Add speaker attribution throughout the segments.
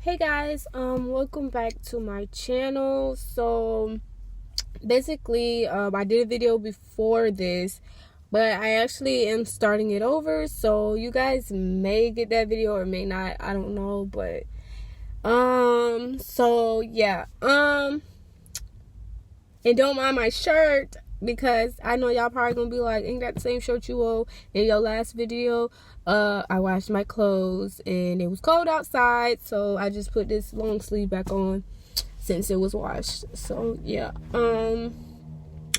Speaker 1: Hey guys, welcome back to my channel. So basically, I did a video before this, but I actually am starting it over, so you guys may get that video or may not, I don't know. But so yeah, and don't mind my shirt, because I know y'all probably gonna be like, ain't that the same shirt you wore in your last video? I washed my clothes and it was cold outside, so I just put this long sleeve back on since it was washed. So yeah. And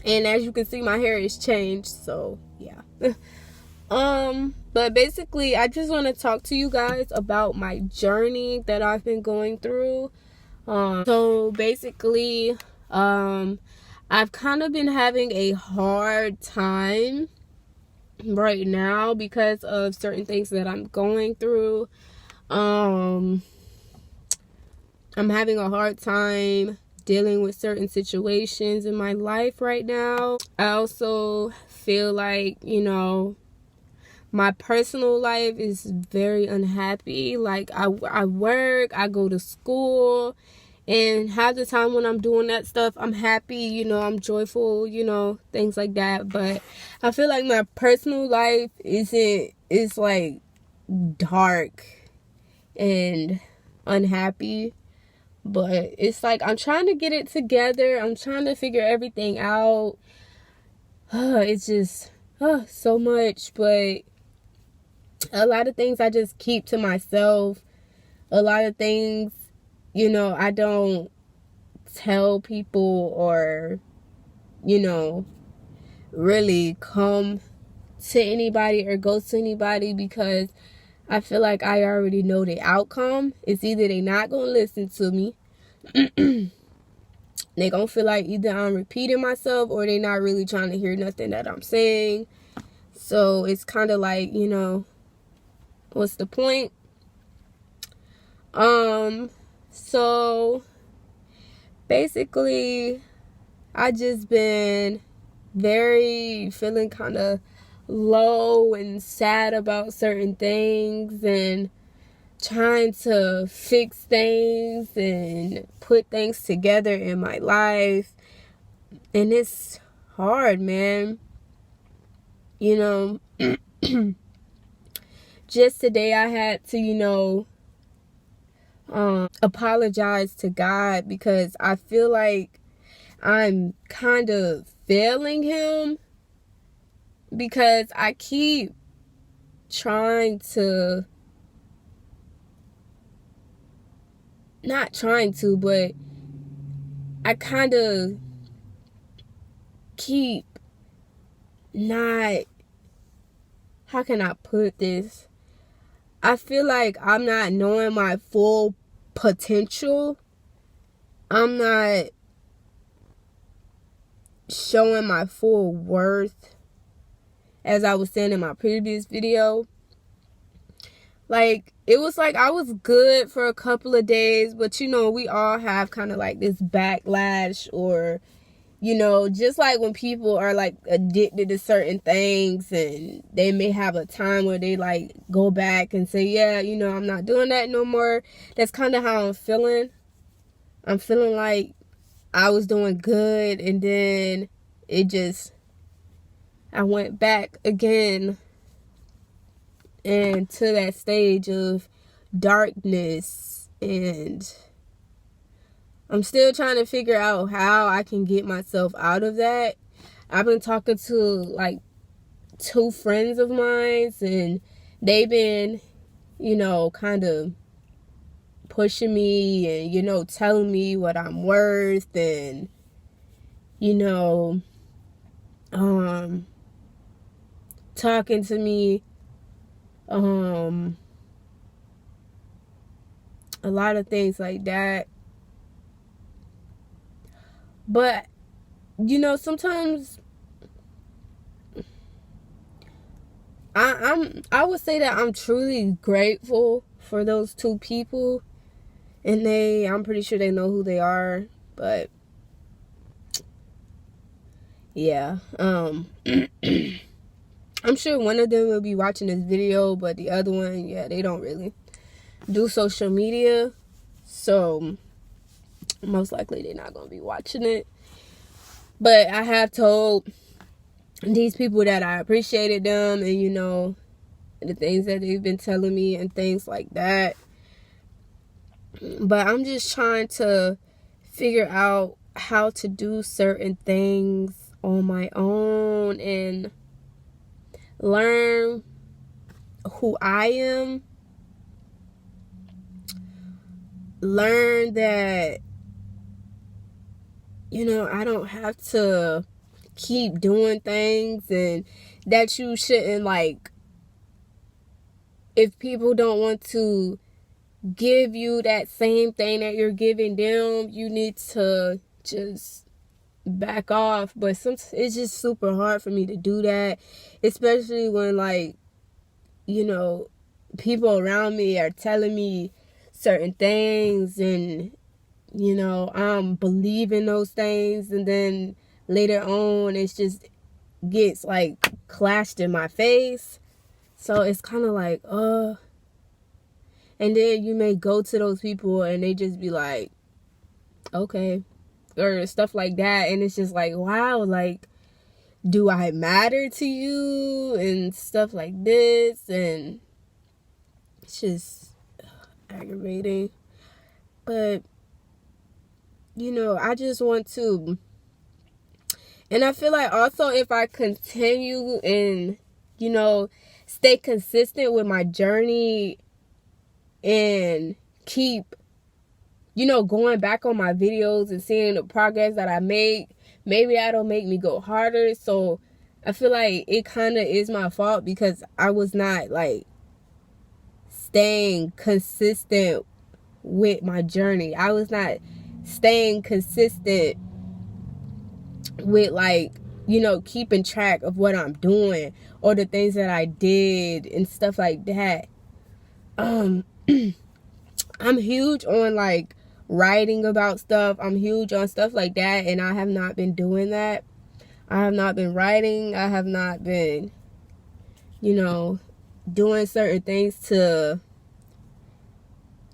Speaker 1: as you can see, my hair is changed, so yeah. But basically, I just want to talk to you guys about my journey that I've been going through. So basically, I've kind of been having a hard time right now because of certain things that I'm going through. I'm having a hard time dealing with certain situations in my life right now. I also feel like, my personal life is very unhappy. Like I work, I go to school, and half the time when I'm doing that stuff, I'm happy, I'm joyful, things like that. But I feel like my personal life is like dark and unhappy. But it's like I'm trying to get it together. I'm trying to figure everything out. It's just so much, but a lot of things I just keep to myself. A lot of things, I don't tell people or, really come to anybody or go to anybody, because I feel like I already know the outcome. It's either they not going to listen to me. They going to feel like either I'm repeating myself or they not really trying to hear nothing that I'm saying. So it's kind of like, what's the point? So basically, I just been feeling kind of low and sad about certain things, and trying to fix things and put things together in my life. And it's hard, man. Just today I had to, apologize to God, because I feel like I'm kind of failing him, because I keep trying to, not trying to, but I kind of keep not, how can I put this? I feel like I'm not knowing my full potential. I'm not showing my full worth, as I was saying in my previous video. Like, it was like I was good for a couple of days, but we all have kind of like this backlash, or just like when people are like addicted to certain things, and they may have a time where they like go back and say, yeah, I'm not doing that no more. That's kind of how I'm feeling. I'm feeling like I was doing good, and then I went back again and to that stage of darkness, and I'm still trying to figure out how I can get myself out of that. I've been talking to like 2 friends of mine, and they've been, kind of pushing me and, telling me what I'm worth, and, talking to me, a lot of things like that. But, sometimes I would say that I'm truly grateful for those 2 people, and I'm pretty sure they know who they are. But yeah, I'm sure one of them will be watching this video, but the other one, yeah, they don't really do social media. So most likely they're not going to be watching it. But I have told these people that I appreciated them, and, you know, the things that they've been telling me and things like that. But I'm just trying to figure out how to do certain things on my own and learn who I am. Learn that, you know, I don't have to keep doing things, and that you shouldn't, like, if people don't want to give you that same thing that you're giving them, you need to just back off. But it's just super hard for me to do that, especially when, like, you know, people around me are telling me certain things, and, you know, I'm believing those things, and then later on it's just gets, like, clashed in my face. So it's kind of like, and then you may go to those people and they just be like, okay, or stuff like that, and it's just like, wow, like, do I matter to you, and stuff like this, and it's just aggravating. But, you know, I just want to, and I feel like also if I continue and, you know, stay consistent with my journey and keep, you know, going back on my videos and seeing the progress that I make, maybe that'll make me go harder. So I feel like it kind of is my fault because I was not, like, staying consistent with my journey. I was not staying consistent with, like, you know, keeping track of what I'm doing or the things that I did and stuff like that. I'm huge on, like, writing about stuff. I'm huge on stuff like that, and I have not been doing that. I have not been writing. I have not been, you know, doing certain things to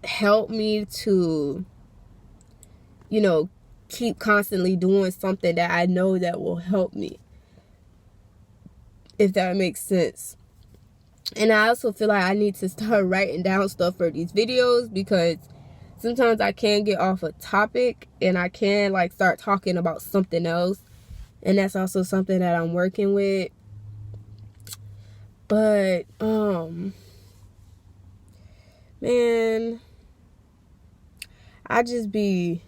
Speaker 1: help me to, you know, keep constantly doing something that I know that will help me, if that makes sense. And I also feel like I need to start writing down stuff for these videos, because sometimes I can get off a topic and I can, like, start talking about something else. And that's also something that I'm working with. But, man, I just be,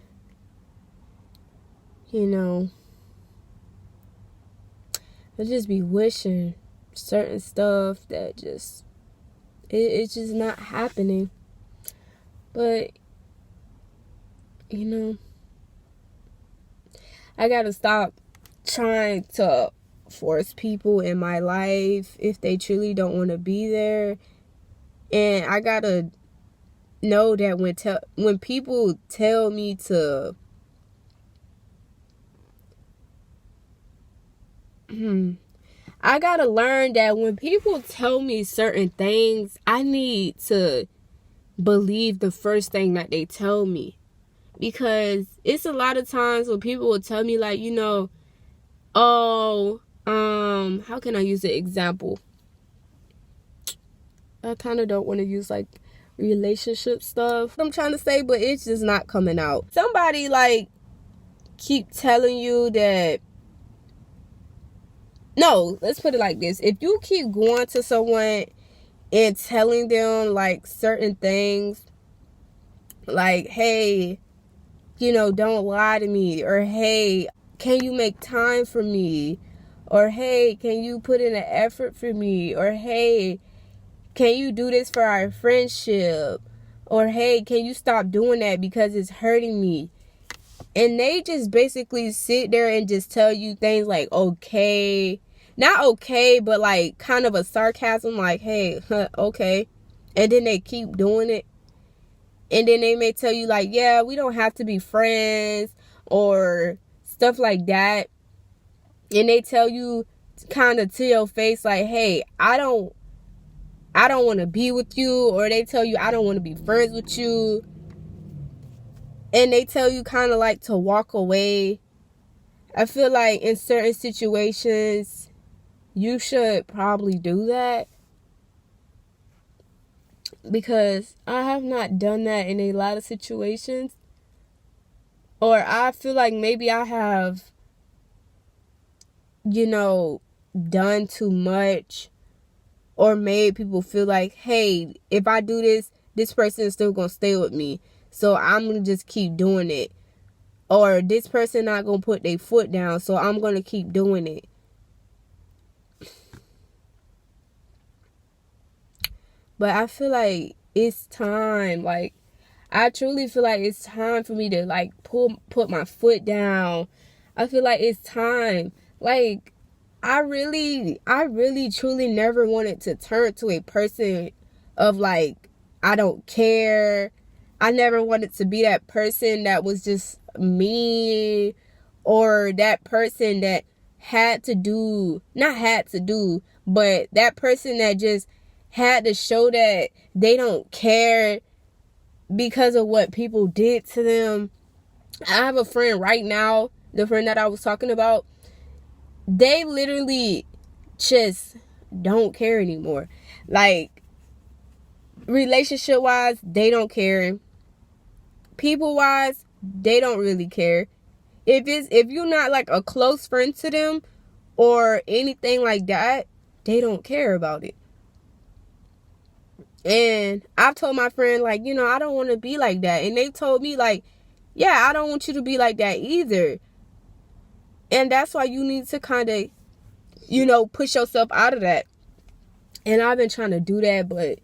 Speaker 1: you know, I just be wishing certain stuff that just, it's just not happening. But, you know, I gotta stop trying to force people in my life if they truly don't want to be there. And I gotta know that when people tell me to I gotta learn that when people tell me certain things, I need to believe the first thing that they tell me. Because it's a lot of times when people will tell me, like, you know, how can I use an example? I kind of don't want to use, like, relationship stuff, I'm trying to say, but it's just not coming out. Somebody, like, keep telling you that, no, let's put it like this. If you keep going to someone and telling them, like, certain things, like, hey, you know, don't lie to me, or hey, can you make time for me, or hey, can you put in an effort for me, or hey, can you do this for our friendship, or hey, can you stop doing that because it's hurting me? And they just basically sit there and just tell you things like, okay, not okay, but, like, kind of a sarcasm, like, hey, okay, and then they keep doing it. And then they may tell you, like, yeah, we don't have to be friends, or stuff like that. And they tell you kind of to your face, like, hey, I don't want to be with you. Or they tell you, I don't want to be friends with you. and they tell you kind of like to walk away, I feel like in certain situations you should probably do that, because I have not done that in a lot of situations. Or I feel like maybe I have, done too much, or made people feel like, hey, if I do this, this person is still going to stay with me, so I'm going to just keep doing it. Or this person not going to put their foot down, so I'm going to keep doing it. But I feel like it's time. Like, I truly feel like it's time for me to, like, put my foot down. I feel like it's time. Like, I really, truly never wanted to turn to a person of, like, I don't care. I never wanted to be that person that was just mean, or that person that not had to do, but that person that just had to show that they don't care because of what people did to them. I have a friend right now, the friend that I was talking about, they literally just don't care anymore. Like, relationship wise, they don't care. People wise, they don't really care. If you're not like a close friend to them or anything like that, they don't care about it. And I've told my friend, like, I don't want to be like that. And they told me, like, yeah, I don't want you to be like that either. And that's why you need to kind of, push yourself out of that. And I've been trying to do that, but,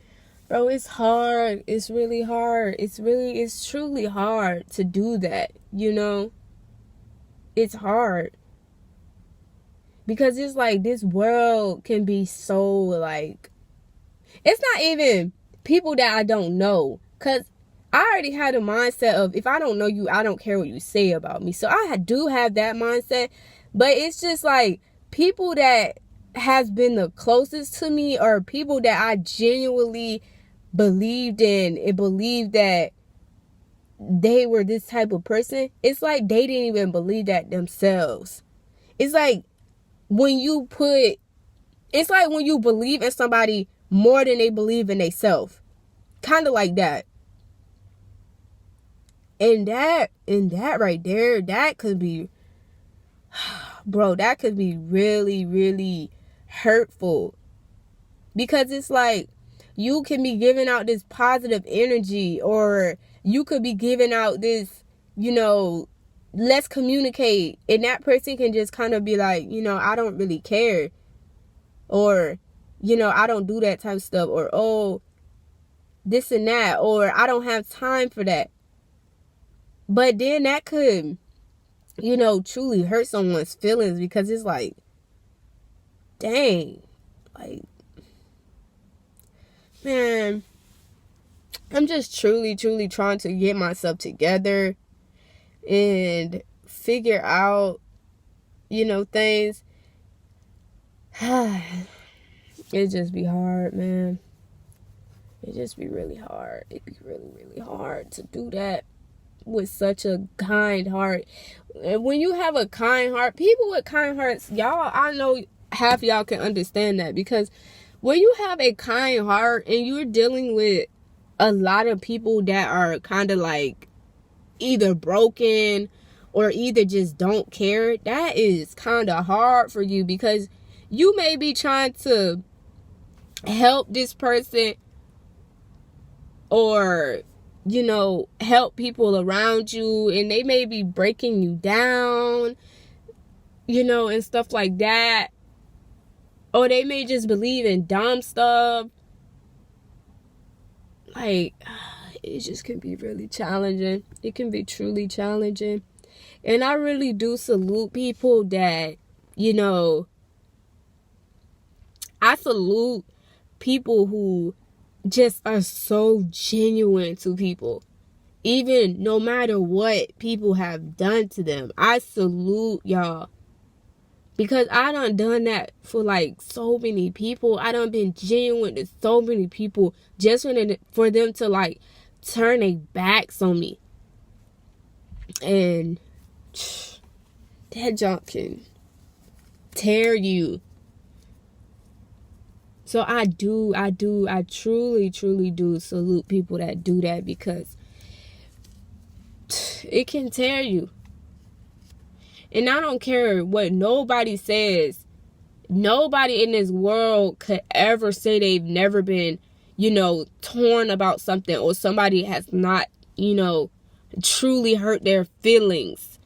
Speaker 1: bro, it's hard. It's really hard. It's truly hard to do that, It's hard. Because it's like this world can be so, like, it's not even people that I don't know. Because I already had a mindset of, if I don't know you, I don't care what you say about me. So I do have that mindset. But it's just like people that has been the closest to me, or people that I genuinely believed in and believed that they were this type of person. It's like they didn't even believe that themselves. It's like when you believe in somebody more than they believe in themselves. Kind of like that. And that right there, that could be, bro, that could be really, really hurtful. Because it's like, you can be giving out this positive energy, or you could be giving out this, let's communicate. And that person can just kind of be like, I don't really care. Or, I don't do that type of stuff. Or, oh, this and that. Or, I don't have time for that. But then that could, truly hurt someone's feelings, because it's like, dang, like, man, I'm just truly, truly trying to get myself together and figure out, things. It just be hard, man. It just be really hard. It be really, really hard to do that with such a kind heart. And when you have a kind heart, people with kind hearts, y'all, I know half y'all can understand that, because when you have a kind heart and you're dealing with a lot of people that are kind of like either broken or either just don't care, that is kind of hard for you, because you may be trying to help this person, or help people around you, and they may be breaking you down, and stuff like that. Or they may just believe in dumb stuff. Like, it just can be really challenging. It can be truly challenging. And I really do salute people that, I salute people who just are so genuine to people, even no matter what people have done to them. I salute y'all, because I done that for like so many people. I done been genuine to so many people just for them to like turn their backs on me. And that junk can tear you. So I truly do salute people that do that, because it can tear you. And I don't care what nobody says. Nobody in this world could ever say they've never been, torn about something, or somebody has not, truly hurt their feelings.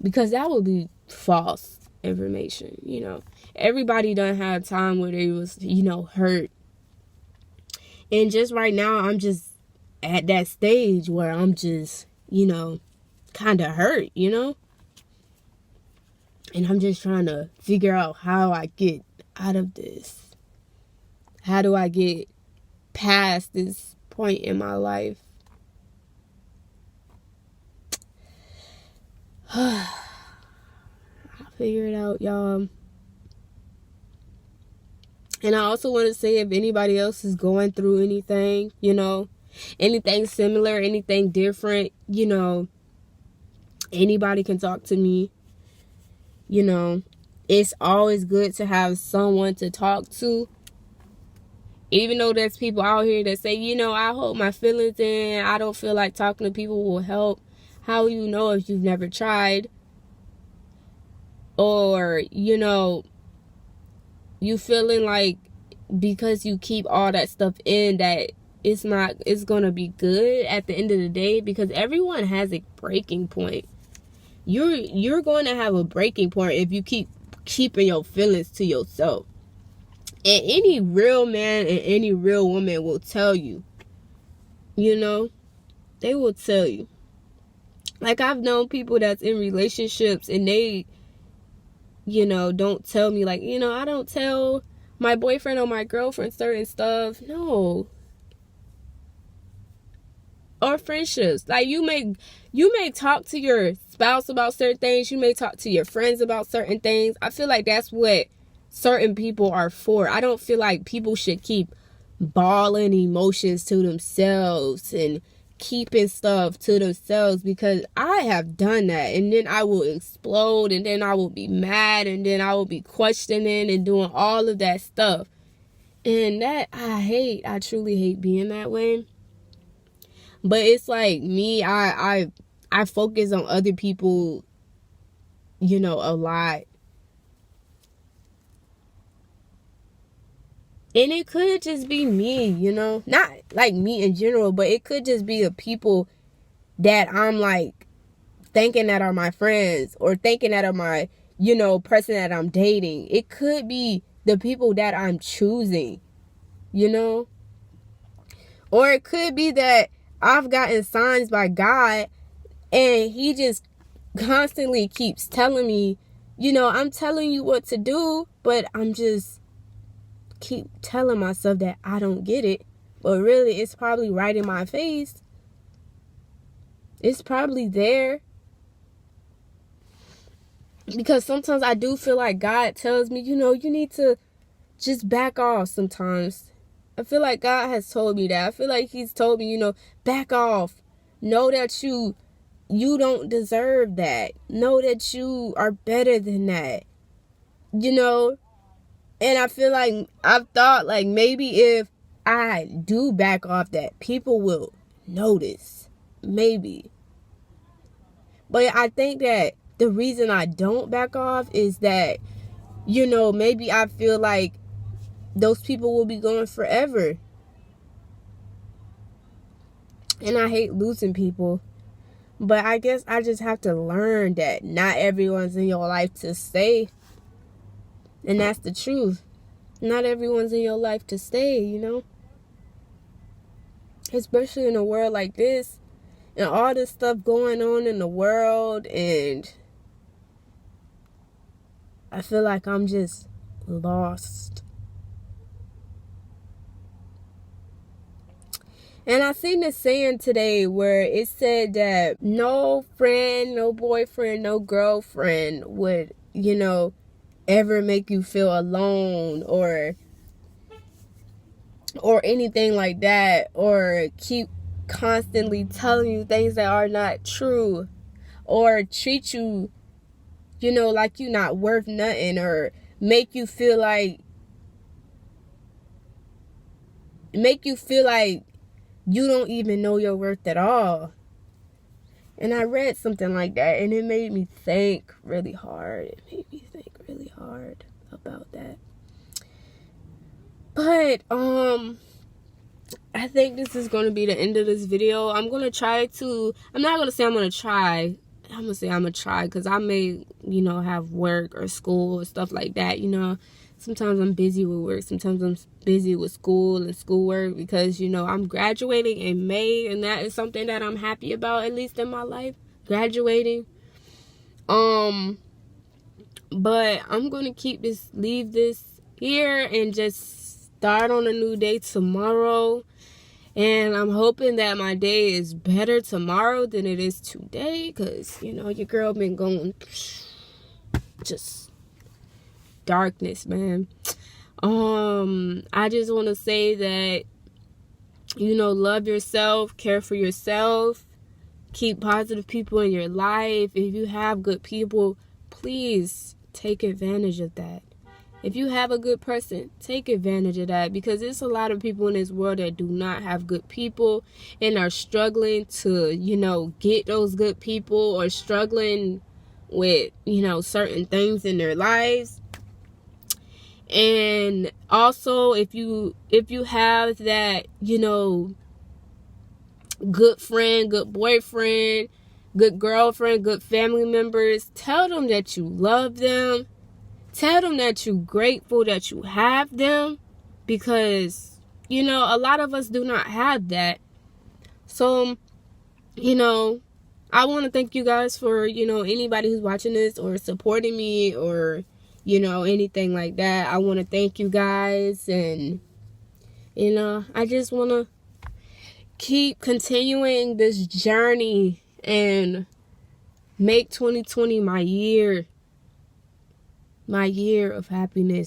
Speaker 1: Because that would be false information, Everybody done had a time where they was, hurt. And just right now, I'm just at that stage where I'm just, kind of hurt, And I'm just trying to figure out how I get out of this. How do I get past this point in my life? I'll figure it out, y'all. And I also want to say, if anybody else is going through anything, anything similar, anything different, anybody can talk to me. It's always good to have someone to talk to. Even though there's people out here that say, I hold my feelings in, I don't feel like talking to people will help. How will you know if you've never tried? Or, you feeling like because you keep all that stuff in that it's gonna be good at the end of the day? Because everyone has a breaking point. You're going to have a breaking point if you keep keeping your feelings to yourself. And any real man and any real woman will tell you. They will tell you. Like, I've known people that's in relationships and they, don't tell me, like, I don't tell my boyfriend or my girlfriend certain stuff. No. Or friendships. Like, you may talk to your spouse about certain things. You may talk to your friends about certain things. I feel like that's what certain people are for. I don't feel like people should keep balling emotions to themselves and keeping stuff to themselves, because I have done that, and then I will explode, and then I will be mad, and then I will be questioning and doing all of that stuff. And that I truly hate being that way. But it's like me, I focus on other people, a lot. And it could just be me, not like me in general, but it could just be the people that I'm like thinking that are my friends, or thinking that are my, person that I'm dating. It could be the people that I'm choosing, Or it could be that I've gotten signs by God and he just constantly keeps telling me, I'm telling you what to do, but I'm just keep telling myself that I don't get it. But really, it's probably right in my face. It's probably there. Because sometimes I do feel like God tells me, you need to just back off sometimes. I feel like God has told me that. I feel like he's told me, back off. Know that you don't deserve that. Know that you are better than that. And I feel like I've thought like maybe if I do back off, that people will notice. Maybe. But I think that the reason I don't back off is that, maybe I feel like those people will be gone forever. And I hate losing people. But I guess I just have to learn that not everyone's in your life to stay. And that's the truth. Not everyone's in your life to stay, Especially in a world like this. And all this stuff going on in the world. And I feel like I'm just lost. And I seen this saying today where it said that no friend, no boyfriend, no girlfriend would, ever make you feel alone or anything like that, or keep constantly telling you things that are not true. or treat you, you know, like you're not worth nothing, or make you feel like you don't even know your worth at all. And I read something like that, and it made me think really hard. It made me think really hard about that. But I think this is going to be the end of this video. I'm not going to say I'm going to try. I'm going to say I'm going to try, because I may, you know, have work or school or stuff like that, you know. Sometimes I'm busy with work. Sometimes I'm busy with school and schoolwork, because, you know, I'm graduating in May, and that is something that I'm happy about, at least in my life, graduating. But I'm going to leave this here and just start on a new day tomorrow. And I'm hoping that my day is better tomorrow than it is today, because, you know, your girl been going just darkness, man. I just want to say that, you know, love yourself, care for yourself, keep positive people in your life. If you have good people, please take advantage of that. If you have a good person, take advantage of that, because there's a lot of people in this world that do not have good people and are struggling to, you know, get those good people, or struggling with, you know, certain things in their lives. And also, if you have that, you know, good friend, good boyfriend, good girlfriend, good family members, tell them that you love them. Tell them that you're grateful that you have them, because, you know, a lot of us do not have that. So, you know, I want to thank you guys for, you know, anybody who's watching this or supporting me, or, you know, anything like that. I want to thank you guys, and, you know, I just want to keep continuing this journey and make 2020 my year of happiness.